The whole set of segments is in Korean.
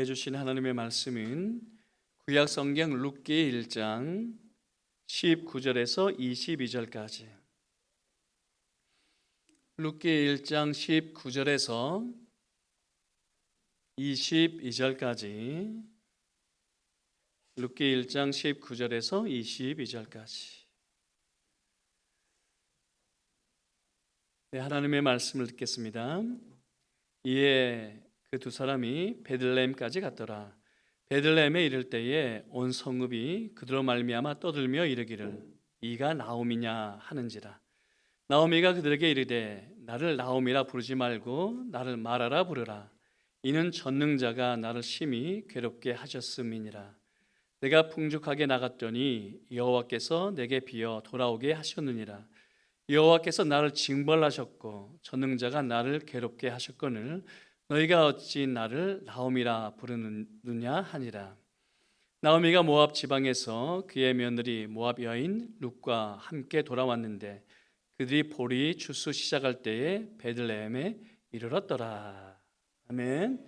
주신 하나님의 말씀은 구약 성경 룻기 1장 19절에서 22절까지, 룻기 1장 19절에서 22절까지, 룻기 1장 19절에서 22절까지. 네, 하나님의 말씀을 듣겠습니다. 이에 그 두 사람이 베들레헴까지 갔더라. 베들레헴에 이를 때에 온 성읍이 그들로 말미암아 떠들며 이르기를 이가 나오미냐 하는지라. 나오미가 그들에게 이르되 나를 나오미라 부르지 말고 나를 마라라 부르라. 이는 전능자가 나를 심히 괴롭게 하셨음이니라. 내가 풍족하게 나갔더니 여호와께서 내게 비어 돌아오게 하셨느니라. 여호와께서 나를 징벌하셨고 전능자가 나를 괴롭게 하셨거늘 너희가 어찌 나를 나오미라 부르느냐 하니라. 나오미가 모압 지방에서 그의 며느리 모압 여인 룻과 함께 돌아왔는데 그들이 보리 추수 시작할 때에 베들레헴에 이르렀더라. 아멘.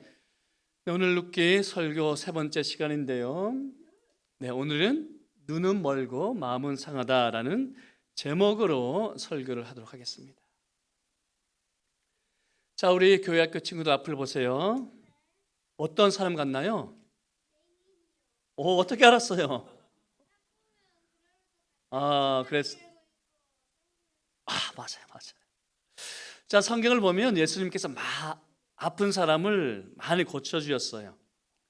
오늘 룻기 설교 세 번째 시간인데요. 네, 오늘은 눈은 멀고 마음은 상하다라는 제목으로 설교를 하도록 하겠습니다. 자, 우리 교회학교 친구들 앞을 보세요. 어떤 사람 같나요? 어떻게 알았어요? 맞아요. 자, 성경을 보면 예수님께서 아픈 사람을 많이 고쳐주셨어요.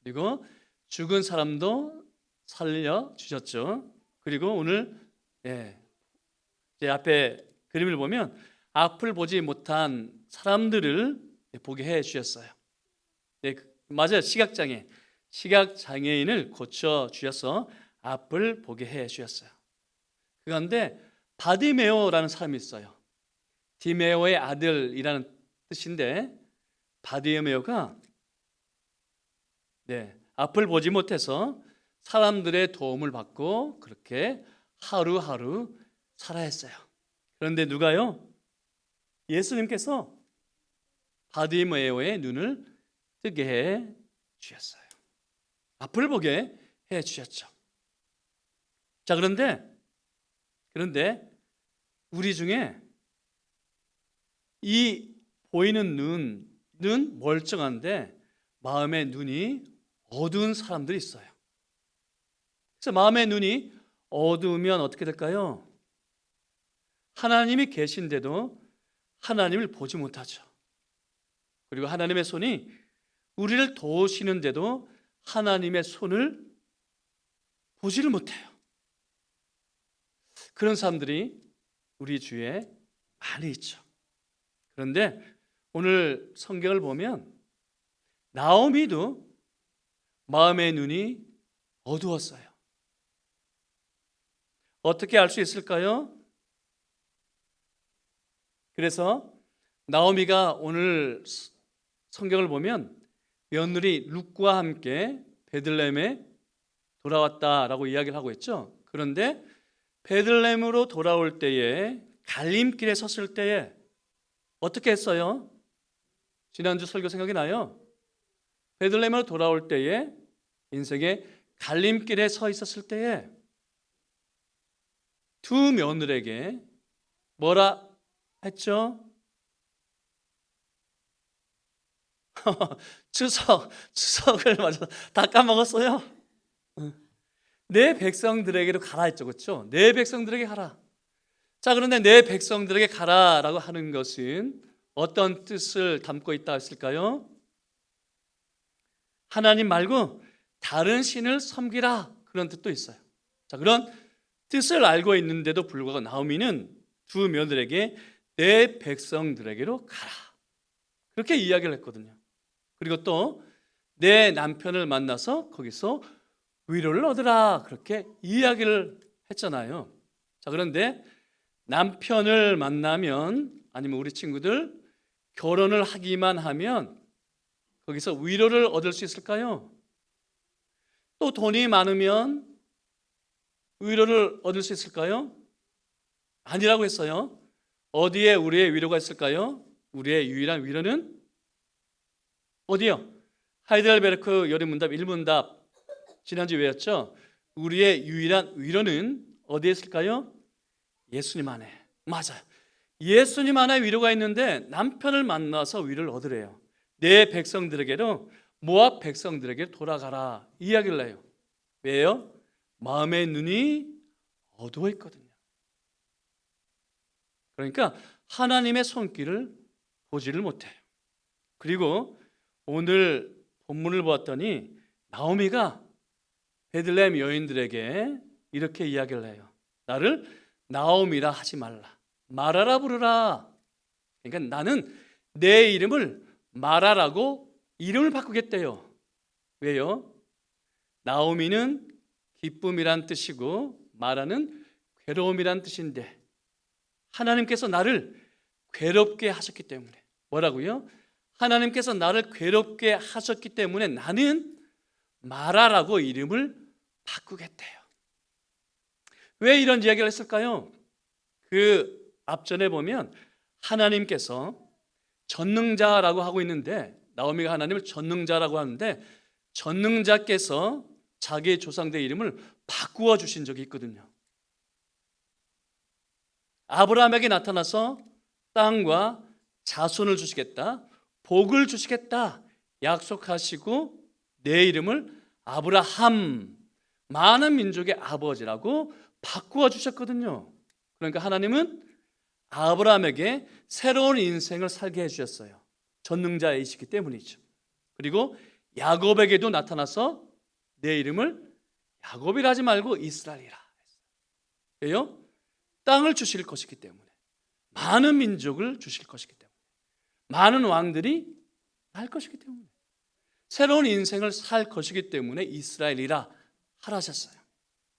그리고 죽은 사람도 살려주셨죠. 그리고 오늘 제 앞에 그림을 보면 앞을 보지 못한 사람들을 보게 해 주셨어요. 네, 맞아요. 시각장애인을 고쳐 주셔서 앞을 보게 해 주셨어요. 그런데 바디메오라는 사람이 있어요. 디메오의 아들이라는 뜻인데 바디메오가 앞을 보지 못해서 사람들의 도움을 받고 그렇게 하루하루 살아야 했어요. 그런데 누가요? 예수님께서 바디메오의 눈을 뜨게 해 주셨어요. 앞을 보게 해 주셨죠. 자, 그런데 우리 중에 이 보이는 눈은 멀쩡한데 마음의 눈이 어두운 사람들이 있어요. 그래서 마음의 눈이 어두우면 어떻게 될까요? 하나님이 계신데도 하나님을 보지 못하죠. 그리고 하나님의 손이 우리를 도우시는데도 하나님의 손을 보지를 못해요. 그런 사람들이 우리 주위에 많이 있죠. 그런데 오늘 성경을 보면 나오미도 마음의 눈이 어두웠어요. 어떻게 알 수 있을까요? 그래서 나오미가 오늘 성경을 보면 며느리 룻과 함께 베들레헴에 돌아왔다라고 이야기를 하고 있죠. 그런데 베들레헴으로 돌아올 때에 갈림길에 섰을 때에 어떻게 했어요? 지난주 설교 생각이 나요. 베들레헴으로 돌아올 때에 인생의 갈림길에 서 있었을 때에 두 며느리에게 뭐라 했죠? 추석을 맞아서 다 까먹었어요. 내 백성들에게로 가라 했죠. 그렇죠? 내 백성들에게 가라. 자, 그런데 내 백성들에게 가라라고 하는 것은 어떤 뜻을 담고 있다 했을까요? 하나님 말고 다른 신을 섬기라, 그런 뜻도 있어요. 자, 그런 뜻을 알고 있는데도 불구하고 나오미는 두 며느리에게 내 백성들에게로 가라, 그렇게 이야기를 했거든요. 그리고 또 내 남편을 만나서 거기서 위로를 얻으라, 그렇게 이야기를 했잖아요. 자, 그런데 남편을 만나면, 아니면 우리 친구들 결혼을 하기만 하면 거기서 위로를 얻을 수 있을까요? 또 돈이 많으면 위로를 얻을 수 있을까요? 아니라고 했어요. 어디에 우리의 위로가 있을까요? 우리의 유일한 위로는 어디요? 하이델베르크 여론문답 1문답 지난주 외웠죠? 우리의 유일한 위로는 어디에 있을까요? 예수님 안에. 맞아요. 예수님 안에 위로가 있는데 남편을 만나서 위로를 얻으래요. 내 백성들에게로 모압 백성들에게 돌아가라 이야기를 해요. 왜요? 마음의 눈이 어두워 있거든요. 그러니까 하나님의 손길을 보지를 못해요. 그리고 오늘 본문을 보았더니 나오미가 베들레헴 여인들에게 이렇게 이야기를 해요. 나를 나오미라 하지 말라. 마라라 부르라. 그러니까 나는 내 이름을 마라라고 이름을 바꾸겠대요. 왜요? 나오미는 기쁨이란 뜻이고 마라는 괴로움이란 뜻인데 하나님께서 나를 괴롭게 하셨기 때문에 뭐라고요? 하나님께서 나를 괴롭게 하셨기 때문에 나는 마라라고 이름을 바꾸겠대요. 왜 이런 이야기를 했을까요? 그 앞전에 보면 하나님께서 전능자라고 하고 있는데 나오미가 하나님을 전능자라고 하는데 전능자께서 자기의 조상들의 이름을 바꾸어 주신 적이 있거든요. 아브라함에게 나타나서 땅과 자손을 주시겠다, 복을 주시겠다 약속하시고 내 이름을 아브라함, 많은 민족의 아버지라고 바꾸어 주셨거든요. 그러니까 하나님은 아브라함에게 새로운 인생을 살게 해주셨어요. 전능자이시기 때문이죠. 그리고 야곱에게도 나타나서 내 이름을 야곱이라 하지 말고 이스라엘이라 했어요. 왜요? 땅을 주실 것이기 때문에, 많은 민족을 주실 것이기 때문에, 많은 왕들이 날 것이기 때문에, 새로운 인생을 살 것이기 때문에 이스라엘이라 하라셨어요.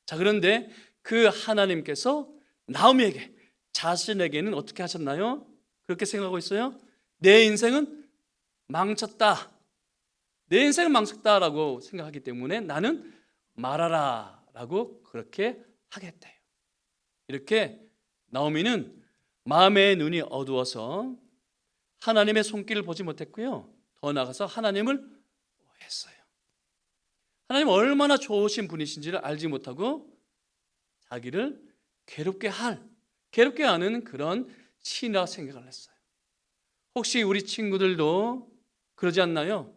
자, 그런데 그 하나님께서 나오미에게 자신에게는 어떻게 하셨나요? 그렇게 생각하고 있어요? 내 인생은 망쳤다. 내 인생은 망쳤다라고 생각하기 때문에 나는 말하라라고 그렇게 하겠대요. 이렇게 나오미는 마음의 눈이 어두워서 하나님의 손길을 보지 못했고요. 더 나아가서 하나님을 오해했어요. 하나님 얼마나 좋으신 분이신지를 알지 못하고 자기를 괴롭게 하는 그런 신이라 생각을 했어요. 혹시 우리 친구들도 그러지 않나요?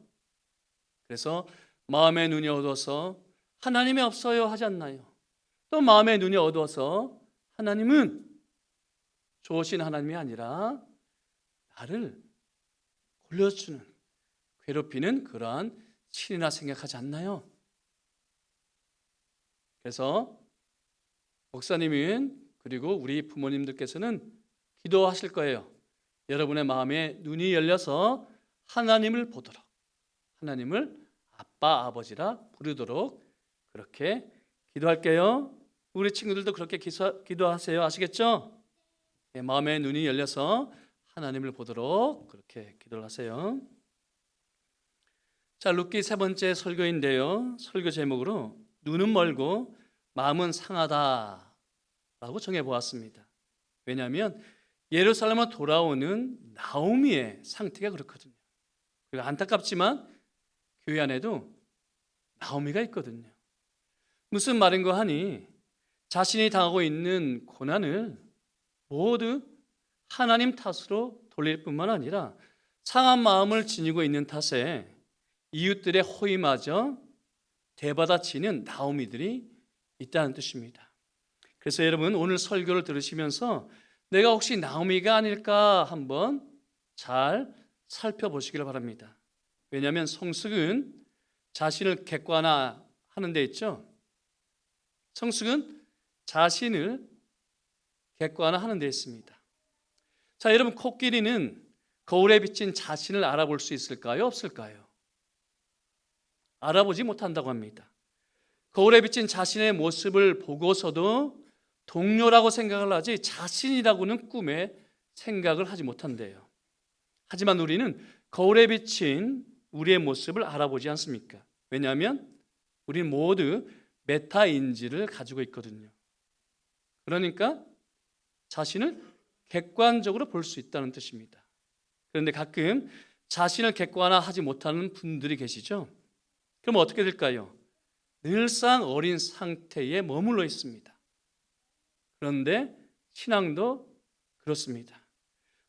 그래서 마음의 눈이 어두워서 하나님이 없어요 하지 않나요? 또 마음의 눈이 어두워서 하나님은 좋으신 하나님이 아니라 나를 골려주는, 괴롭히는 그러한 신이라 생각하지 않나요? 그래서 목사님은 그리고 우리 부모님들께서는 기도하실 거예요. 여러분의 마음에 눈이 열려서 하나님을 보도록, 하나님을 아빠, 아버지라 부르도록 그렇게 기도할게요. 우리 친구들도 그렇게 기도하세요. 아시겠죠? 마음의 눈이 열려서 하나님을 보도록 그렇게 기도를 하세요. 자, 룻기 세 번째 설교인데요. 설교 제목으로 눈은 멀고 마음은 상하다라고 정해보았습니다. 왜냐하면 예루살렘으로 돌아오는 나오미의 상태가 그렇거든요. 그리고 안타깝지만 교회 안에도 나오미가 있거든요. 무슨 말인가 하니 자신이 당하고 있는 고난을 모두 하나님 탓으로 돌릴 뿐만 아니라 상한 마음을 지니고 있는 탓에 이웃들의 호의마저 대받아치는 나오미들이 있다는 뜻입니다. 그래서 여러분 오늘 설교를 들으시면서 내가 혹시 나오미가 아닐까 한번 잘 살펴보시길 바랍니다. 왜냐하면 성숙은 자신을 객관화하는 데 있죠. 성숙은 자신을 객관화하는 데 있습니다. 자, 여러분 코끼리는 거울에 비친 자신을 알아볼 수 있을까요? 없을까요? 알아보지 못한다고 합니다. 거울에 비친 자신의 모습을 보고서도 동료라고 생각을 하지 자신이라고는 꿈에 생각을 하지 못한대요. 하지만 우리는 거울에 비친 우리의 모습을 알아보지 않습니까? 왜냐하면 우리는 모두 메타인지를 가지고 있거든요. 그러니까 자신을 객관적으로 볼 수 있다는 뜻입니다. 그런데 가끔 자신을 객관화하지 못하는 분들이 계시죠? 그럼 어떻게 될까요? 늘상 어린 상태에 머물러 있습니다. 그런데 신앙도 그렇습니다.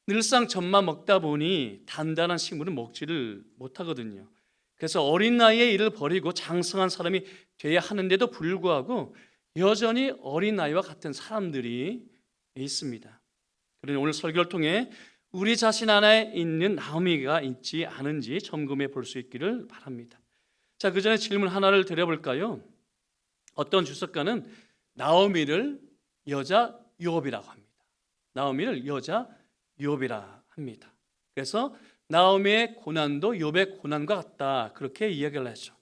늘상 젖만 먹다 보니 단단한 식물은 먹지를 못하거든요. 그래서 어린 나이에 이를 버리고 장성한 사람이 돼야 하는데도 불구하고 여전히 어린 나이와 같은 사람들이 있습니다. 그러니 오늘 설교를 통해 우리 자신 안에 있는 나오미가 있지 않은지 점검해 볼 수 있기를 바랍니다. 자, 그 전에 질문 하나를 드려볼까요? 어떤 주석가는 나오미를 여자 요업이라고 합니다. 나오미를 여자 요업이라 합니다. 그래서 나오미의 고난도 욥의 고난과 같다, 그렇게 이야기를 하죠.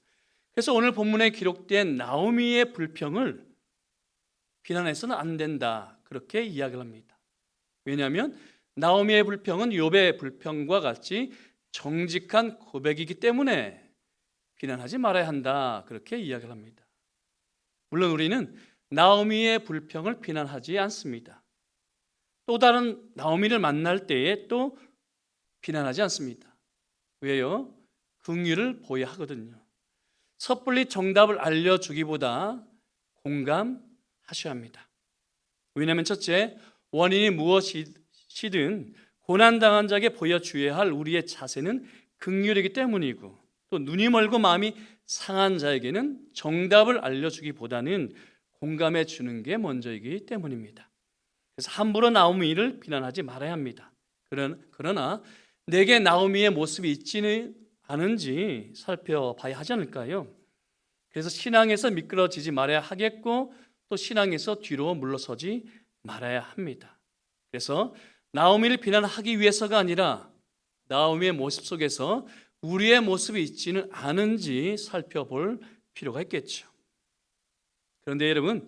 그래서 오늘 본문에 기록된 나오미의 불평을 비난해서는 안 된다, 그렇게 이야기를 합니다. 왜냐하면 나오미의 불평은 욥의 불평과 같이 정직한 고백이기 때문에 비난하지 말아야 한다, 그렇게 이야기를 합니다. 물론 우리는 나오미의 불평을 비난하지 않습니다. 또 다른 나오미를 만날 때에 또 비난하지 않습니다. 왜요? 긍휼을 보여야 하거든요. 섣불리 정답을 알려주기보다 공감하셔야 합니다. 왜냐하면 첫째, 원인이 무엇이든 고난당한 자에게 보여주어야 할 우리의 자세는 긍휼이기 때문이고, 또 눈이 멀고 마음이 상한 자에게는 정답을 알려주기보다는 공감해 주는 게 먼저이기 때문입니다. 그래서 함부로 나오미를 비난하지 말아야 합니다. 그러나 내게 나오미의 모습이 있지는 않은지 살펴봐야 하지 않을까요? 그래서 신앙에서 미끄러지지 말아야 하겠고, 또 신앙에서 뒤로 물러서지 말아야 합니다. 그래서 나오미를 비난하기 위해서가 아니라 나오미의 모습 속에서 우리의 모습이 있지는 않은지 살펴볼 필요가 있겠죠. 그런데 여러분,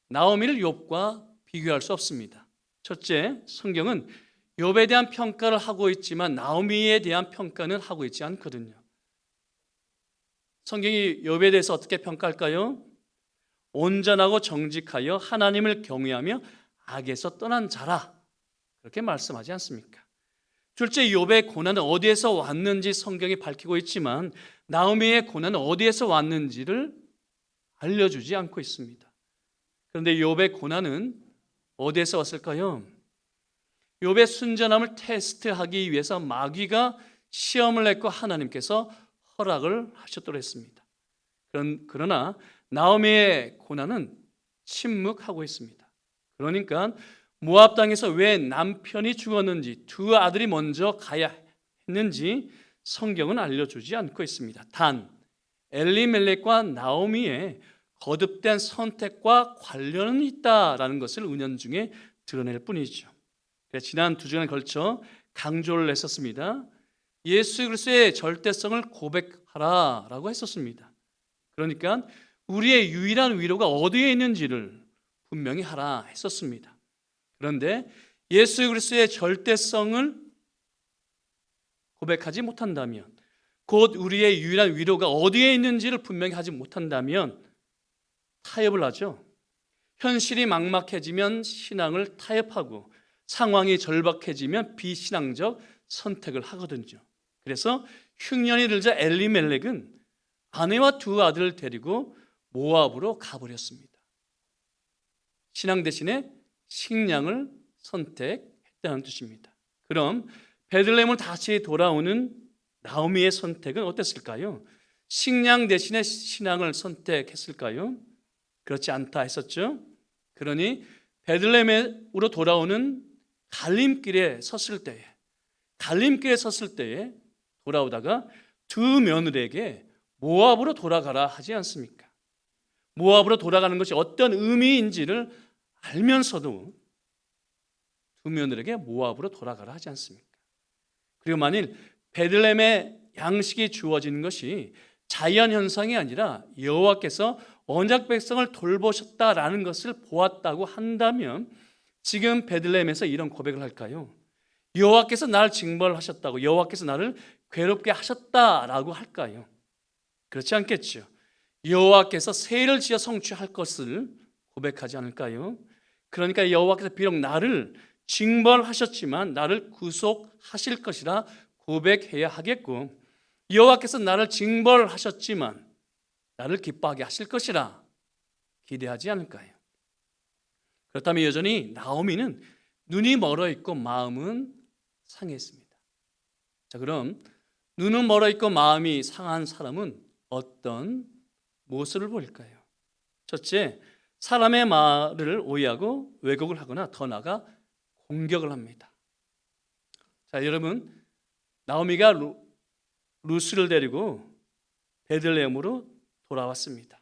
나오미를 욥과 비교할 수 없습니다. 첫째, 성경은 욥에 대한 평가를 하고 있지만 나오미에 대한 평가는 하고 있지 않거든요. 성경이 욥에 대해서 어떻게 평가할까요? 온전하고 정직하여 하나님을 경외하며 악에서 떠난 자라, 그렇게 말씀하지 않습니까? 둘째, 욥의 고난은 어디에서 왔는지 성경이 밝히고 있지만 나오미의 고난은 어디에서 왔는지를 알려주지 않고 있습니다. 그런데 욥의 고난은 어디에서 왔을까요? 욥의 순전함을 테스트하기 위해서 마귀가 시험을 냈고 하나님께서 허락을 하셨도록 했습니다. 그러나 나오미의 고난은 침묵하고 있습니다. 그러니까 모압 땅에서 왜 남편이 죽었는지, 두 아들이 먼저 가야 했는지 성경은 알려주지 않고 있습니다. 단 엘리멜렉과 나오미의 거듭된 선택과 관련은 있다라는 것을 은연중에 드러낼 뿐이죠. 지난 2주간에 걸쳐 강조를 했었습니다. 예수 그리스도의 절대성을 고백하라라고 했었습니다. 그러니까 우리의 유일한 위로가 어디에 있는지를 분명히 하라 했었습니다. 그런데 예수 그리스도의 절대성을 고백하지 못한다면, 곧 우리의 유일한 위로가 어디에 있는지를 분명히 하지 못한다면 타협을 하죠. 현실이 막막해지면 신앙을 타협하고 상황이 절박해지면 비신앙적 선택을 하거든요. 그래서 흉년이 들자 엘리멜렉은 아내와 두 아들을 데리고 모압으로 가버렸습니다. 신앙 대신에 식량을 선택했다는 뜻입니다. 그럼 베들레헴을 다시 돌아오는 나오미의 선택은 어땠을까요? 식량 대신에 신앙을 선택했을까요? 그렇지 않다 했었죠. 그러니 베들레헴으로 돌아오는 갈림길에 섰을 때에 돌아오다가 두 며느리에게 모압으로 돌아가라 하지 않습니까? 모압으로 돌아가는 것이 어떤 의미인지를 알면서도 두 며느리에게 모압으로 돌아가라 하지 않습니까? 그리고 만일 베들레헴에 양식이 주어지는 것이 자연 현상이 아니라 여호와께서 언약 백성을 돌보셨다라는 것을 보았다고 한다면 지금 베들레헴에서 이런 고백을 할까요? 여호와께서 나를 징벌하셨다고, 여호와께서 나를 괴롭게 하셨다라고 할까요? 그렇지 않겠죠. 여호와께서 세를 지어 성취할 것을 고백하지 않을까요? 그러니까 여호와께서 비록 나를 징벌하셨지만 나를 구속하실 것이라 고백해야 하겠고 여호와께서 나를 징벌하셨지만 나를 기뻐하게 하실 것이라 기대하지 않을까요? 그렇다면 여전히 나오미는 눈이 멀어 있고 마음은 상해 있습니다. 자, 그럼 눈은 멀어 있고 마음이 상한 사람은 어떤 모습을 보일까요? 첫째, 사람의 말을 오해하고 왜곡을 하거나 더 나아가 공격을 합니다. 자, 여러분, 나오미가 루스를 데리고 베들레헴으로 돌아왔습니다.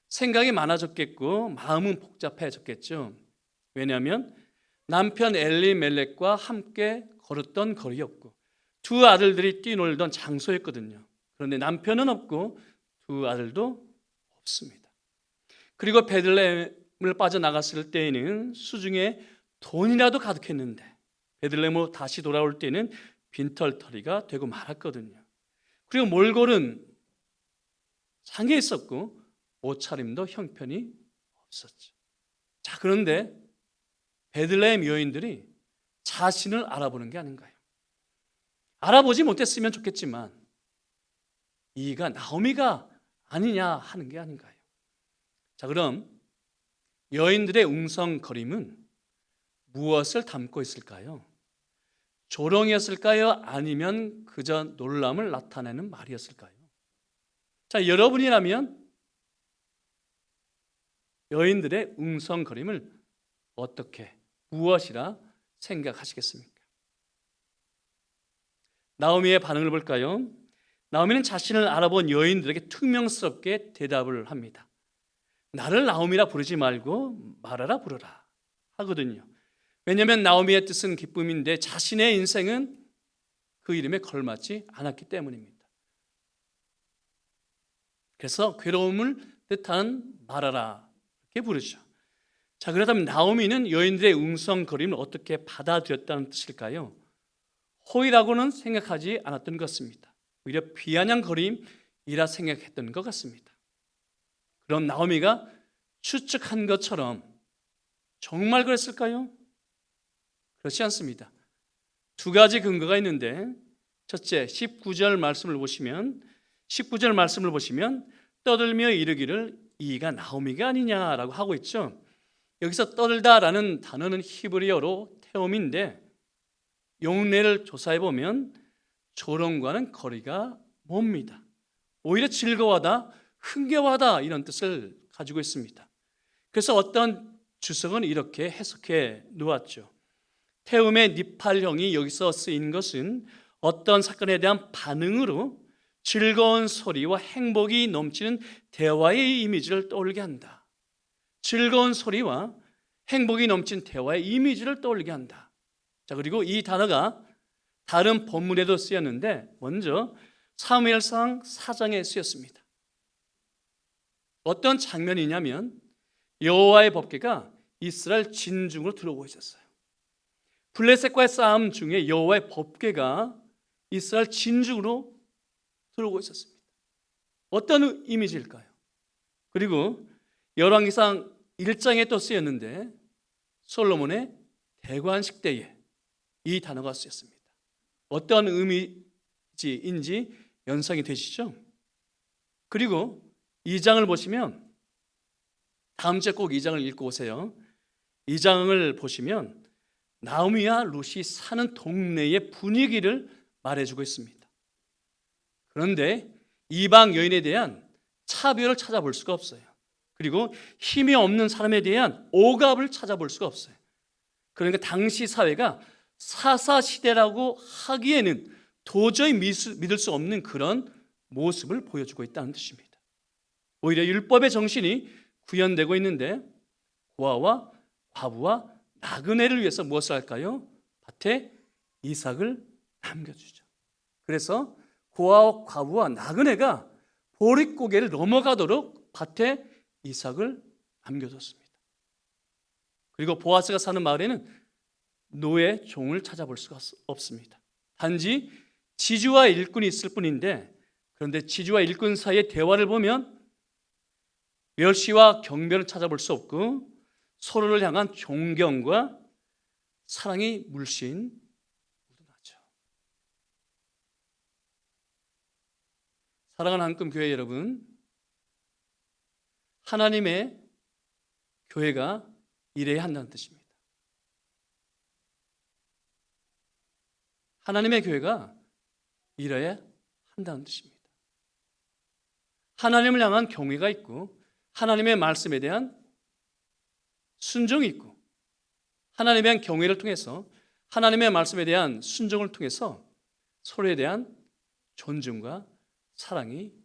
생각이 많아졌겠고 마음은 복잡해졌겠죠. 왜냐하면 남편 엘리멜렉과 함께 걸었던 거리였고 두 아들들이 뛰놀던 장소였거든요. 그런데 남편은 없고 두 아들도 없습니다. 그리고 베들레헴을 빠져나갔을 때에는 수중에 돈이라도 가득했는데 베들레헴으로 다시 돌아올 때는 빈털터리가 되고 말았거든요. 그리고 몰골은 상해 있었고 옷차림도 형편이 없었죠. 자, 그런데 베들레헴 여인들이 자신을 알아보는 게 아닌가요? 알아보지 못했으면 좋겠지만 이가 나오미가 아니냐 하는 게 아닌가요? 자, 그럼 여인들의 웅성거림은 무엇을 담고 있을까요? 조롱이었을까요? 아니면 그저 놀람을 나타내는 말이었을까요? 자, 여러분이라면 여인들의 웅성거림을 어떻게, 무엇이라 생각하시겠습니까? 나오미의 반응을 볼까요? 나오미는 자신을 알아본 여인들에게 퉁명스럽게 대답을 합니다. 나를 나오미라 부르지 말고 마라라 부르라 하거든요. 왜냐하면 나오미의 뜻은 기쁨인데 자신의 인생은 그 이름에 걸맞지 않았기 때문입니다. 그래서 괴로움을 뜻하는 마라라 이렇게 부르죠. 자, 그렇다면 나오미는 여인들의 웅성거림을 어떻게 받아들였다는 뜻일까요? 호의라고는 생각하지 않았던 것 같습니다. 오히려 비아냥거림이라 생각했던 것 같습니다. 그럼 나오미가 추측한 것처럼 정말 그랬을까요? 그렇지 않습니다. 두 가지 근거가 있는데 첫째, 19절 말씀을 보시면 떠들며 이르기를 이가 나오미가 아니냐라고 하고 있죠. 여기서 떠들다라는 단어는 히브리어로 테옴인데 용례를 조사해 보면 조롱과는 거리가 멉니다. 오히려 즐거워하다, 흥겨워하다 이런 뜻을 가지고 있습니다. 그래서 어떤 주석은 이렇게 해석해 놓았죠. 태움의 니팔형이 여기서 쓰인 것은 어떤 사건에 대한 반응으로 즐거운 소리와 행복이 넘치는 대화의 이미지를 떠올리게 한다. 즐거운 소리와 행복이 넘친 대화의 이미지를 떠올리게 한다. 자, 그리고 이 단어가 다른 본문에도 쓰였는데 먼저 사무엘상 4장에 쓰였습니다. 어떤 장면이냐면 여호와의 법궤가 이스라엘 진중으로 들어오고 있었어요. 블레셋과의 싸움 중에 여호와의 법궤가 이스라엘 진중으로 들어오고 있었습니다. 어떤 이미지일까요? 그리고 열왕기상 1장에 또 쓰였는데 솔로몬의 대관식 때에 이 단어가 쓰였습니다. 어떤 의미인지 연상이 되시죠? 그리고 2장을 보시면 다음 주에 꼭 2장을 읽고 오세요. 2장을 보시면 나오미와 룻이 사는 동네의 분위기를 말해주고 있습니다. 그런데 이방 여인에 대한 차별을 찾아볼 수가 없어요. 그리고 힘이 없는 사람에 대한 억압을 찾아볼 수가 없어요. 그러니까 당시 사회가 사사시대라고 하기에는 도저히 믿을 수 없는 그런 모습을 보여주고 있다는 뜻입니다. 오히려 율법의 정신이 구현되고 있는데 고아와 과부와 나그네를 위해서 무엇을 할까요? 밭에 이삭을 남겨주죠. 그래서 고아와 과부와 나그네가 보릿고개를 넘어가도록 밭에 이삭을 남겨뒀습니다. 그리고 보아스가 사는 마을에는 노예 종을 찾아볼 수가 없습니다. 단지 지주와 일꾼이 있을 뿐인데 그런데 지주와 일꾼 사이의 대화를 보면 멸시와 경멸을 찾아볼 수 없고 서로를 향한 존경과 사랑이 물씬 묻어나죠. 사랑하는 한금 교회 여러분, 하나님의 교회가 이래야 한다는 뜻입니다. 하나님의 교회가 이래야 한다는 뜻입니다. 하나님을 향한 경외가 있고 하나님의 말씀에 대한 순종이 있고 하나님에 대한 경외를 통해서 하나님의 말씀에 대한 순종을 통해서 서로에 대한 존중과 사랑이 있거든요.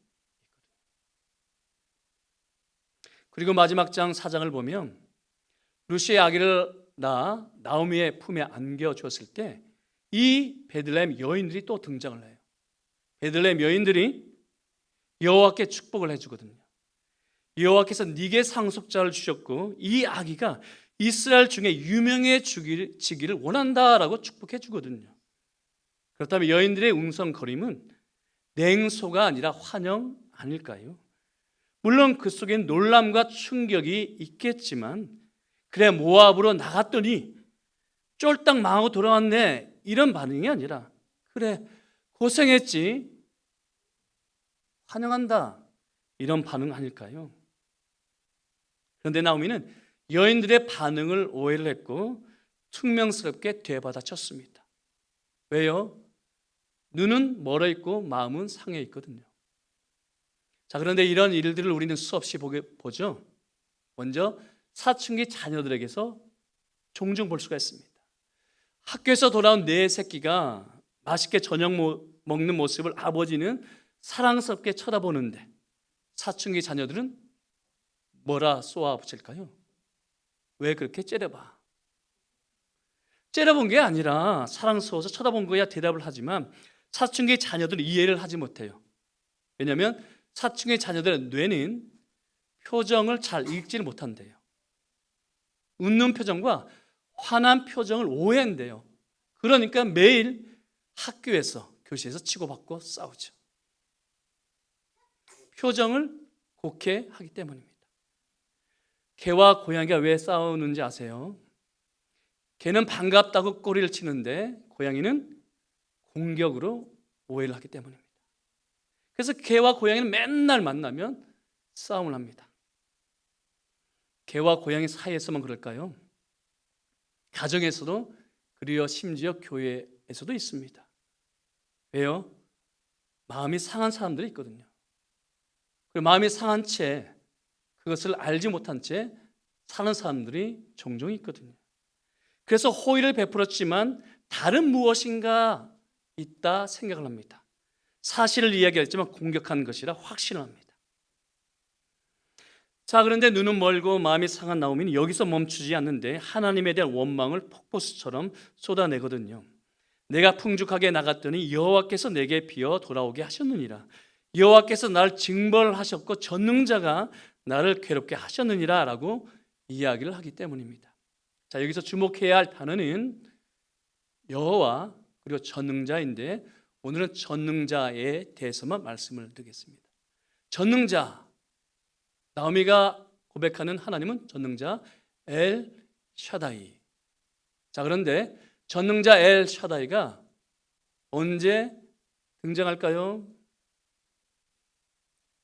그리고 마지막 장 4장을 보면 루시의 아기를 낳아 나오미의 품에 안겨주었을 때 이 베들레헴 여인들이 또 등장을 해요. 베들레헴 여인들이 여호와께 축복을 해주거든요. 여호와께서 네게 상속자를 주셨고 이 아기가 이스라엘 중에 유명해지기를 원한다라고 축복해 주거든요. 그렇다면 여인들의 웅성거림은 냉소가 아니라 환영 아닐까요? 물론 그 속엔 놀람과 충격이 있겠지만 그래 모압으로 나갔더니 쫄딱 망하고 돌아왔네 이런 반응이 아니라 그래 고생했지 환영한다 이런 반응 아닐까요? 그런데 나오미는 여인들의 반응을 오해를 했고 퉁명스럽게 되받아쳤습니다. 왜요? 눈은 멀어 있고 마음은 상해 있거든요. 자, 그런데 이런 일들을 우리는 수없이 보죠. 먼저 사춘기 자녀들에게서 종종 볼 수가 있습니다. 학교에서 돌아온 내 새끼가 맛있게 저녁 먹는 모습을 아버지는 사랑스럽게 쳐다보는데 사춘기 자녀들은 뭐라 쏘아붙일까요? 왜 그렇게 째려봐? 째려본 게 아니라 사랑스러워서 쳐다본 거야 대답을 하지만 사춘기 자녀들은 이해를 하지 못해요. 왜냐하면 사춘기 자녀들의 뇌는 표정을 잘 읽지를 못한대요. 웃는 표정과 화난 표정을 오해한대요. 그러니까 매일 학교에서 교실에서 치고받고 싸우죠. 표정을 곡해하기 때문입니다. 개와 고양이가 왜 싸우는지 아세요? 개는 반갑다고 꼬리를 치는데 고양이는 공격으로 오해를 하기 때문입니다. 그래서 개와 고양이는 맨날 만나면 싸움을 합니다. 개와 고양이 사이에서만 그럴까요? 가정에서도 그리고 심지어 교회에서도 있습니다. 왜요? 마음이 상한 사람들이 있거든요. 그리고 마음이 상한 채 그것을 알지 못한 채 사는 사람들이 종종 있거든요. 그래서 호의를 베풀었지만 다른 무엇인가 있다 생각을 합니다. 사실을 이야기했지만 공격한 것이라 확신을 합니다. 자, 그런데 눈은 멀고 마음이 상한 나오미는 여기서 멈추지 않는데 하나님에 대한 원망을 폭포수처럼 쏟아내거든요. 내가 풍족하게 나갔더니 여호와께서 내게 비어 돌아오게 하셨느니라. 여호와께서 나를 징벌하셨고 전능자가 나를 괴롭게 하셨느니라 라고 이야기를 하기 때문입니다. 자, 여기서 주목해야 할 단어는 여호와 그리고 전능자인데 오늘은 전능자에 대해서만 말씀을 드리겠습니다. 전능자, 나오미가 고백하는 하나님은 전능자 엘 샤다이. 자, 그런데 전능자 엘 샤다이가 언제 등장할까요?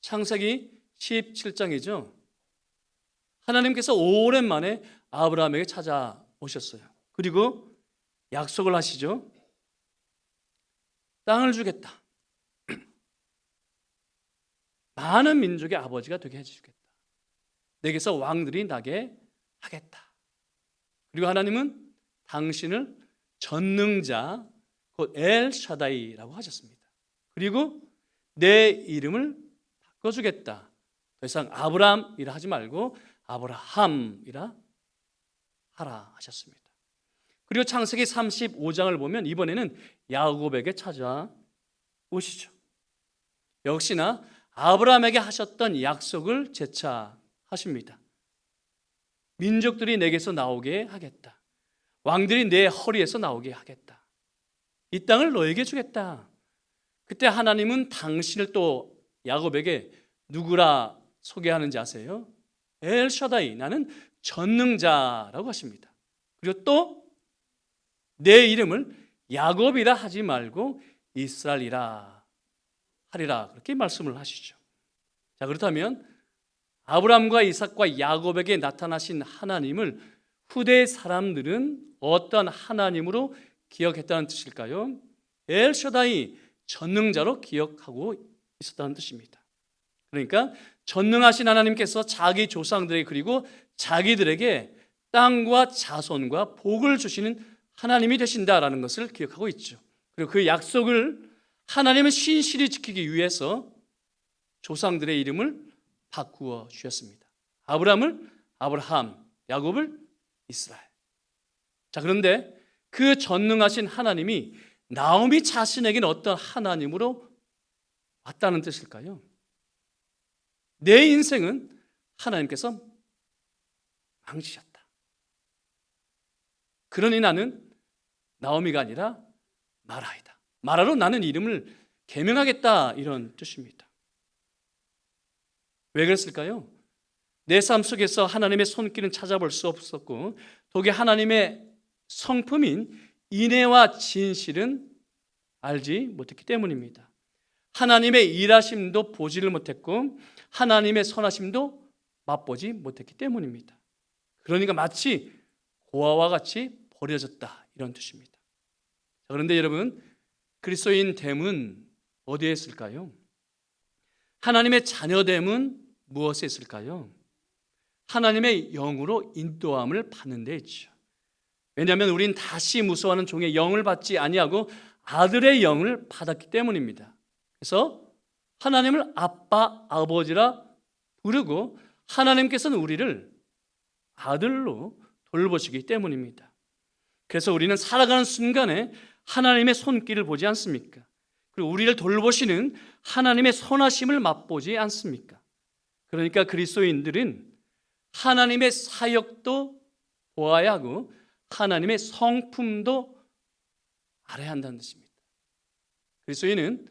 창세기 17장이죠. 하나님께서 오랜만에 아브라함에게 찾아오셨어요. 그리고 약속을 하시죠. 땅을 주겠다. 많은 민족의 아버지가 되게 해주겠다. 내게서 왕들이 나게 하겠다. 그리고 하나님은 당신을 전능자 곧 엘 샤다이라고 하셨습니다. 그리고 내 이름을 바꿔주겠다. 더 이상 아브람이라 하지 말고 아브라함이라 하라 하셨습니다. 그리고 창세기 35장을 보면 이번에는 야곱에게 찾아오시죠. 역시나 아브라함에게 하셨던 약속을 재차하십니다. 민족들이 내게서 나오게 하겠다. 왕들이 내 허리에서 나오게 하겠다. 이 땅을 너에게 주겠다. 그때 하나님은 당신을 또 야곱에게 누구라 소개하는지 아세요? 엘 샤다이, 나는 전능자라고 하십니다. 그리고 또 내 이름을 야곱이라 하지 말고 이스라엘이라 하리라 그렇게 말씀을 하시죠. 자, 그렇다면 아브라함과 이삭과 야곱에게 나타나신 하나님을 후대 사람들은 어떤 하나님으로 기억했다는 뜻일까요? 엘샤다이, 전능자로 기억하고 있었다는 뜻입니다. 그러니까 전능하신 하나님께서 자기 조상들에게 그리고 자기들에게 땅과 자손과 복을 주시는 하나님이 되신다라는 것을 기억하고 있죠. 그리고 그 약속을 하나님은 신실히 지키기 위해서 조상들의 이름을 바꾸어 주셨습니다. 아브라함을 아브라함, 야곱을 이스라엘. 자, 그런데 그 전능하신 하나님이 나오미 자신에게는 어떤 하나님으로 왔다는 뜻일까요? 내 인생은 하나님께서 망치셨다. 그러니 나는 나오미가 아니라 마라이다. 마라로 나는 이름을 계명하겠다, 이런 뜻입니다. 왜 그랬을까요? 내 삶 속에서 하나님의 손길은 찾아볼 수 없었고, 독에 하나님의 성품인 인애와 진실은 알지 못했기 때문입니다. 하나님의 일하심도 보지를 못했고 하나님의 선하심도 맛보지 못했기 때문입니다. 그러니까 마치 고아와 같이 버려졌다, 이런 뜻입니다. 그런데 여러분, 그리스도인 됨은 어디에 있을까요? 하나님의 자녀됨은 무엇에 있을까요? 하나님의 영으로 인도함을 받는 데 있죠. 왜냐하면 우린 다시 무서워하는 종의 영을 받지 아니하고 아들의 영을 받았기 때문입니다. 그래서 하나님을 아빠, 아버지라 부르고 하나님께서는 우리를 아들로 돌보시기 때문입니다. 그래서 우리는 살아가는 순간에 하나님의 손길을 보지 않습니까? 그리고 우리를 돌보시는 하나님의 선하심을 맛보지 않습니까? 그러니까 그리스도인들은 하나님의 사역도 보아야 하고 하나님의 성품도 알아야 한다는 뜻입니다. 그리스도인은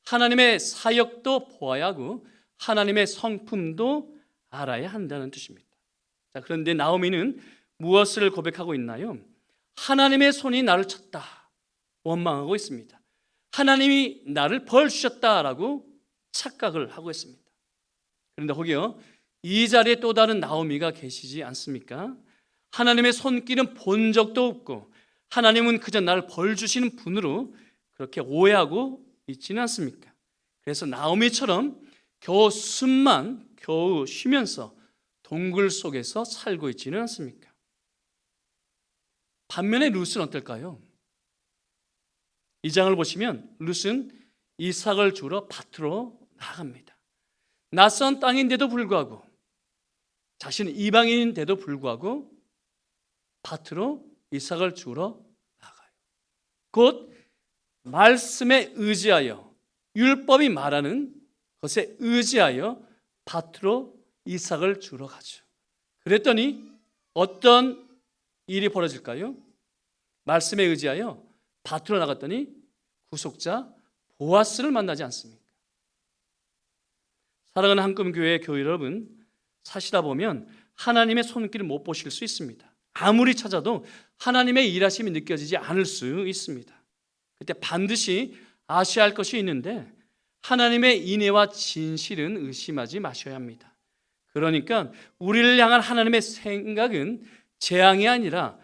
하나님의 사역도 보아야 하고 하나님의 성품도 알아야 한다는 뜻입니다. 자, 그런데 나오미는 무엇을 고백하고 있나요? 하나님의 손이 나를 쳤다, 원망하고 있습니다. 하나님이 나를 벌 주셨다라고 착각을 하고 있습니다. 그런데 혹여 이 자리에 또 다른 나오미가 계시지 않습니까? 하나님의 손길은 본 적도 없고 하나님은 그저 나를 벌 주시는 분으로 그렇게 오해하고 있지는 않습니까? 그래서 나오미처럼 겨우 숨만 겨우 쉬면서 동굴 속에서 살고 있지는 않습니까? 반면에 룻은 어떨까요? 이 장을 보시면 룻은 이삭을 주러 밭으로 나갑니다. 낯선 땅인데도 불구하고, 자신은 이방인인데도 불구하고 밭으로 이삭을 주러 나가요. 곧 말씀에 의지하여, 율법이 말하는 것에 의지하여 밭으로 이삭을 주러 가죠. 그랬더니 어떤 일이 벌어질까요? 말씀에 의지하여 밭으로 나갔더니 구속자 보아스를 만나지 않습니까? 사랑하는 한금교회 교회 여러분, 사시다 보면 하나님의 손길을 못 보실 수 있습니다. 아무리 찾아도 하나님의 일하심이 느껴지지 않을 수 있습니다. 그때 반드시 아셔야 할 것이 있는데, 하나님의 인애와 진실은 의심하지 마셔야 합니다. 그러니까 우리를 향한 하나님의 생각은 재앙이 아니라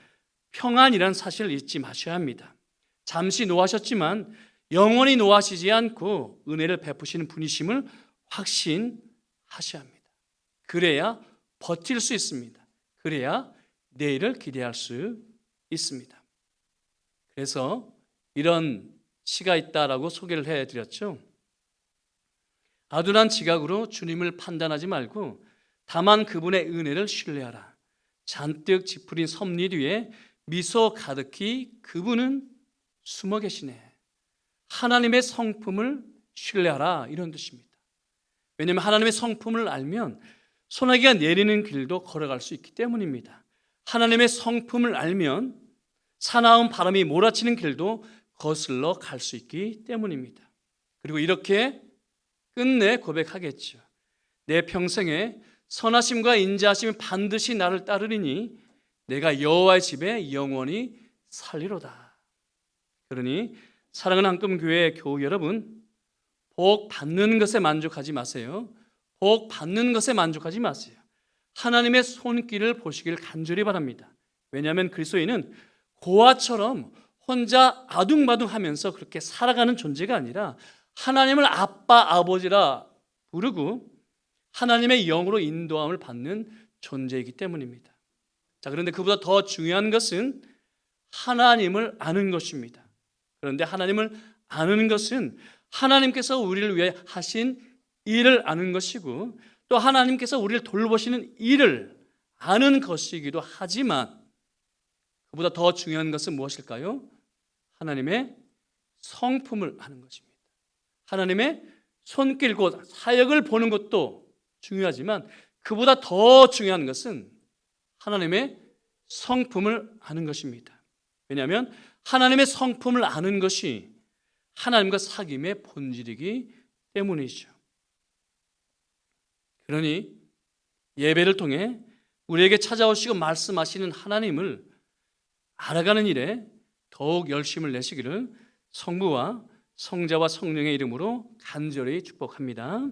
평안이라는 사실을 잊지 마셔야 합니다. 잠시 노하셨지만 영원히 노하시지 않고 은혜를 베푸시는 분이심을 확신하셔야 합니다. 그래야 버틸 수 있습니다. 그래야 내일을 기대할 수 있습니다. 그래서 이런 시가 있다라고 소개를 해드렸죠. 아둔한 지각으로 주님을 판단하지 말고 다만 그분의 은혜를 신뢰하라. 잔뜩 짚으린 섭리 뒤에 미소 가득히 그분은 숨어 계시네. 하나님의 성품을 신뢰하라, 이런 뜻입니다. 왜냐하면 하나님의 성품을 알면 소나기가 내리는 길도 걸어갈 수 있기 때문입니다. 하나님의 성품을 알면 사나운 바람이 몰아치는 길도 거슬러 갈 수 있기 때문입니다. 그리고 이렇게 끝내 고백하겠죠. 내 평생에 선하심과 인자하심이 반드시 나를 따르리니 내가 여호와의 집에 영원히 살리로다. 그러니 사랑하는 한금교회 교우 여러분, 복 받는 것에 만족하지 마세요. 복 받는 것에 만족하지 마세요. 하나님의 손길을 보시길 간절히 바랍니다. 왜냐하면 그리스도인은 고아처럼 혼자 아둥바둥하면서 그렇게 살아가는 존재가 아니라 하나님을 아빠, 아버지라 부르고 하나님의 영으로 인도함을 받는 존재이기 때문입니다. 자, 그런데 그보다 더 중요한 것은 하나님을 아는 것입니다. 그런데 하나님을 아는 것은 하나님께서 우리를 위해 하신 일을 아는 것이고 또 하나님께서 우리를 돌보시는 일을 아는 것이기도 하지만 그보다 더 중요한 것은 무엇일까요? 하나님의 성품을 아는 것입니다. 하나님의 손길 곧 사역을 보는 것도 중요하지만 그보다 더 중요한 것은 하나님의 성품을 아는 것입니다. 왜냐하면 하나님의 성품을 아는 것이 하나님과 사귐의 본질이기 때문이죠. 그러니 예배를 통해 우리에게 찾아오시고 말씀하시는 하나님을 알아가는 일에 더욱 열심을 내시기를 성부와 성자와 성령의 이름으로 간절히 축복합니다.